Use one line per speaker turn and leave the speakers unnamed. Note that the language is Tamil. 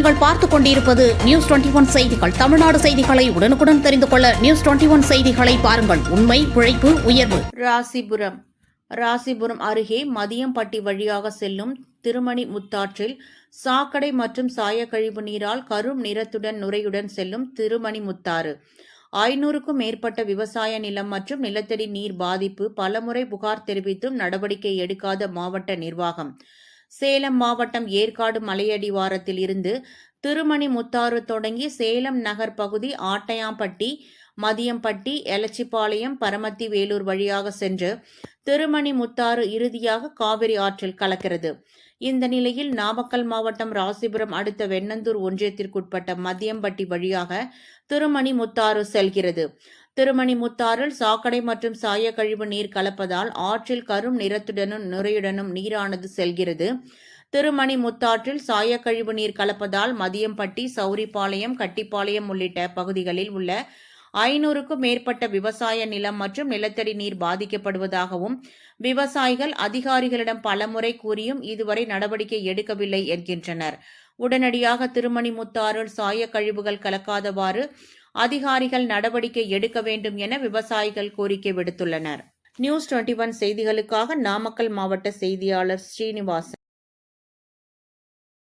நீங்கள் பார்த்துக் கொண்டிருப்பது நியூஸ் 21 செய்திகள். தமிழ்நாடு செய்திகளை உடனுக்குடன் தெரிந்து கொள்ள நியூஸ் 21 செய்திகளை பாருங்கள். உண்மை, உழைப்பு, உயர்வு. ராசிபுரம் அருகே மதியம்பட்டி வழியாக செல்லும் திருமணி முத்தாற்றில் சாக்கடை மற்றும் சாயக்கழிவு நீரால் கரும் நிறத்துடன் நுரையுடன் செல்லும் திருமணி முத்தாறு. 500க்கும் மேற்பட்ட விவசாய நிலம் மற்றும் நிலத்தடி நீர் பாதிப்பு. பலமுறை புகார் தெரிவித்தும் நடவடிக்கை எடுக்காத மாவட்ட நிர்வாகம். சேலம் மாவட்டம் ஏற்காடு மலையடிவாரத்தில் இருந்து திருமணி முத்தாறு தொடங்கி சேலம் நகர் பகுதி ஆட்டையாம்பட்டி, மதியம்பட்டி, எலச்சிபாளையம், பரமத்தி வேலூர் வழியாக சென்று திருமணி முத்தாறு இறுதியாக காவிரி ஆற்றில் கலக்கிறது. இந்த நிலையில் நாமக்கல் மாவட்டம் ராசிபுரம் அடுத்த வெண்ணந்தூர் ஒன்றியத்திற்குட்பட்ட மதியம்பட்டி வழியாக திருமணி முத்தாறு செல்கிறது. திருமணி முத்தாறில் சாக்கடை மற்றும் சாயக்கழிவு நீர் கலப்பதால் ஆற்றில் கரும் நிறத்துடனும் நுரையுடனும் நீரானது செல்கிறது. திருமணி முத்தாற்றில் சாயக்கழிவு நீர் கலப்பதால் மதியம்பட்டி, சௌரிபாளையம், கட்டிப்பாளையம் உள்ளிட்ட பகுதிகளில் உள்ள 500க்கும் மேற்பட்ட விவசாய நிலம் மற்றும் நிலத்தடி நீர் பாதிக்கப்படுவதாகவும் விவசாயிகள் அதிகாரிகளிடம் பலமுறை கூறியும் இதுவரை நடவடிக்கை எடுக்கவில்லை என்கின்றனர். உடனடியாக திருமணி முத்தாறில் சாய கழிவுகள் கலக்காதவாறு அதிகாரிகள் நடவடிக்கை எடுக்க வேண்டும் என விவசாயிகள் கோரிக்கை விடுத்துள்ளனர். நியூஸ் 21 செய்திகளுக்காக நாமக்கல் மாவட்ட செய்தியாளர் ஸ்ரீனிவாசன்.